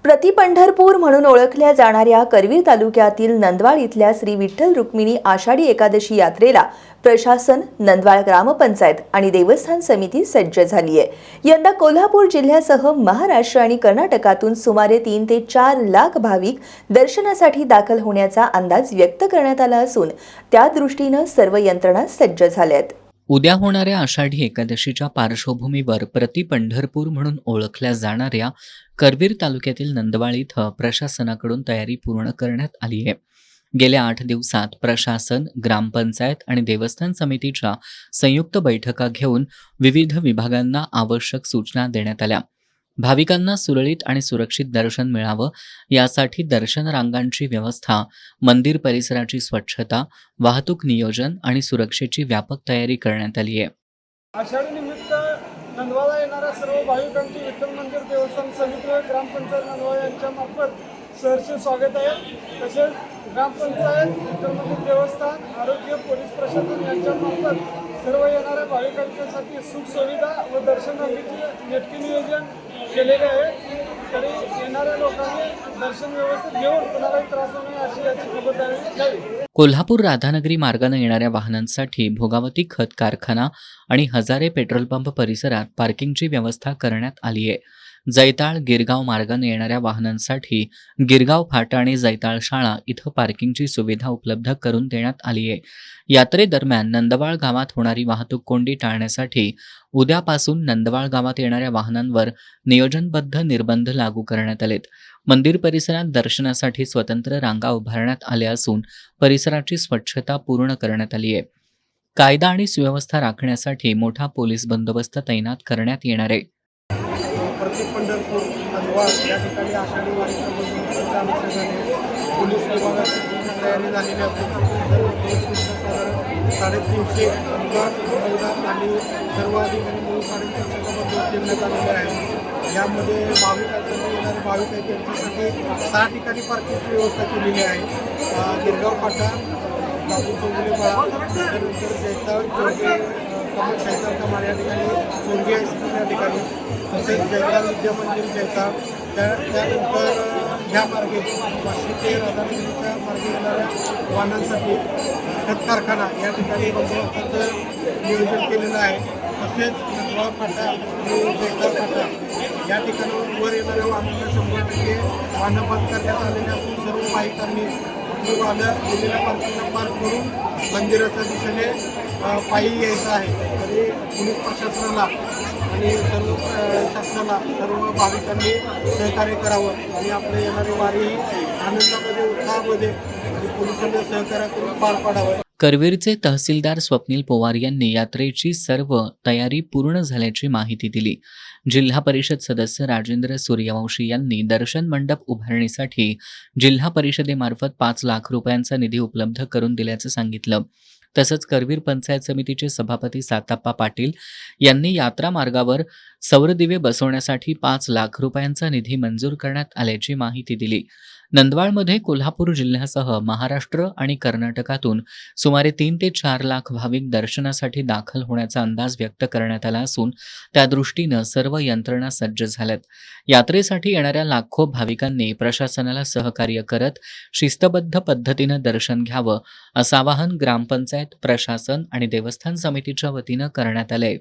प्रतिपंढरपूर म्हणून ओळखल्या जाणाऱ्या करवीर तालुक्यातील नंदवाळ इथल्या श्री विठ्ठल रुक्मिणी आषाढी एकादशी यात्रेला प्रशासन, नंदवाळ ग्रामपंचायत आणि देवस्थान समिती सज्ज झाली आहे। यंदा कोल्हापूर जिल्ह्यासह महाराष्ट्र आणि कर्नाटकातून सुमारे 3 ते 4 लाख भाविक दर्शनासाठी दाखल होण्याचा अंदाज व्यक्त करण्यात आला असून त्या दृष्टीने सर्व यंत्रणा सज्ज झाल्या आहेत। उद्या होणाऱ्या आषाढी एकादशीच्या पार्श्वभूमीवर प्रतिपंढरपूर म्हणून ओळखल्या जाणाऱ्या करवीर तालुक्यातील नंदवाळ इथं प्रशासनाकडून तयारी पूर्ण करण्यात आली आहे। गेल्या 8 दिवसात प्रशासन, ग्रामपंचायत आणि देवस्थान समितीच्या संयुक्त बैठका घेऊन विविध विभागांना आवश्यक सूचना देण्यात आल्या। भाविकांना सुरळीत आणि सुरक्षित दर्शन मिळावं यासाठी दर्शन रांगांची व्यवस्था, मंदिर परिसराची स्वच्छता, वाहतूक नियोजन आणि सुरक्षेची व्यापक तयारी करण्यात आली आहे। आषाढी निमित्त नंदवाळला येणाऱ्या सर्व भाविकांचे विठ्ठल मंदिर देवस्थान समिती व ग्रामपंचायत नंदवाळ यांच्या मार्फत सहर्ष स्वागत आहे। तसेच ग्रामपंचायत, विठ्ठल मंदिर देवस्थान, आरोग्य, पोलीस प्रशासन यांच्या मार्फत सर्व येणाऱ्या भाविकांसाठी सुख सुविधा व दर्शन रांगेचे नेटके नियोजन केलेले आहे। तरी येणाऱ्या लोकांनी दर्शन व्यवस्थित घेऊन कोणालाही त्रास होऊ नये अशी याची खबरदारी घ्यावी। कोल्हापूर राधानगरी मार्गाने येणाऱ्या वाहनांसाठी भोगावती खत कारखाना आणि हजारे पेट्रोल पंप परिसरात पार्किंगची व्यवस्था करण्यात आली आहे। जैताळ गिरगाव मार्गाने येणाऱ्या वाहनांसाठी गिरगाव फाटा आणि जैताळ शाळा इथं पार्किंगची सुविधा उपलब्ध करून देण्यात आली आहे। यात्रेदरम्यान नंदवाळ गावात होणारी वाहतूक कोंडी टाळण्यासाठी उद्यापासून नंदवाळ गावात येणाऱ्या वाहनांवर नियोजनबद्ध निर्बंध लागू करण्यात आलेत। मंदिर परिसरात दर्शनासाठी स्वतंत्र रांगा उभारण्यात आल्या असून परिसराची स्वच्छता पूर्ण करण्यात आली आहे। कायदा आणि सुव्यवस्था राखण्यासाठी मोठा पोलीस बंदोबस्त तैनात करण्यात येणार आहे। प्रतिपंढरपूर नंदवाळ या ठिकाणी आषाढी वारीच्या बंदोबस्ताच्या अनुषंगाने पोलीस विभागाची पूर्ण तयारी झालेली असून साधारण 350 हौलदार आणि सर्व अधिकारी मिळून 350चा बंदोबस्त ठेवण्यात आलेला आहे। यामध्ये भाविकांसाठी येणारे भाविक आहेत त्यांच्यासाठी 6 ठिकाणी पार्किंगची व्यवस्था केलेली आहे। गिरगाव फाटा, बाबू चौगुले बाळा, त्यानंतर जैताळ कमाल या ठिकाणी सोंगी आहे या ठिकाणी, तसेच जैताळ विद्या मंदिर जैताळ, त्यानंतर ह्या मार्गे वाशी ते राधानगरीच्या मार्गे येणाऱ्या वाहनांसाठी खत कारखाना या ठिकाणी बंदोबस्ताचं नियोजन केलेलं आहे। तसेच नंदवाळ फाटा आणि जैताळ फाटा या ठिकाणावर वर येणाऱ्या वाहनांना 100% वाहनं बंद करण्यात आलेले असून सर्व भाविकांनी आपली वाहनं दिलेल्या पार्किंगला पार्क करून मंदिराच्या दिशेने पायी यायचं आहे। तरी पोलीस प्रशासनाला आणि सर्व शासनाला सर्व भाविकांनी सहकार्य करावं आणि आपले येणारी वारी आनंदामध्ये, उत्साहामध्ये आणि पोलिसांना सहकार्य करून पार पाडावं। करवीरचे तहसीलदार स्वप्नील पोवार यांनी यात्रेची सर्व तयारी पूर्ण झाल्याची माहिती दिली। जिल्हा परिषद सदस्य राजेंद्र सूर्यवंशी यांनी दर्शन मंडप उभारणीसाठी जिल्हा परिषदेमार्फत 5 लाख रुपयांचा निधी उपलब्ध करून दिल्याचं सांगितलं। तसंच करवीर पंचायत समितीचे सभापती साताप्पा पाटील यांनी यात्रा मार्गावर सौरदिवे बसवण्यासाठी 5 लाख रुपयांचा निधी मंजूर करण्यात आल्याची माहिती दिली। नंदवाळमध्ये कोल्हापूर जिल्ह्यासह महाराष्ट्र आणि कर्नाटकातून सुमारे 3 ते 4 लाख भाविक दर्शनासाठी दाखल होण्याचा अंदाज व्यक्त करण्यात आला असून त्या दृष्टीनं सर्व यंत्रणा सज्ज झाल्यात। यात्रेसाठी येणाऱ्या लाखो भाविकांनी प्रशासनाला सहकार्य करत शिस्तबद्ध पद्धतीनं दर्शन घ्यावं असं आवाहन ग्रामपंचायत, प्रशासन आणि देवस्थान समितीच्या वतीनं करण्यात आलंय।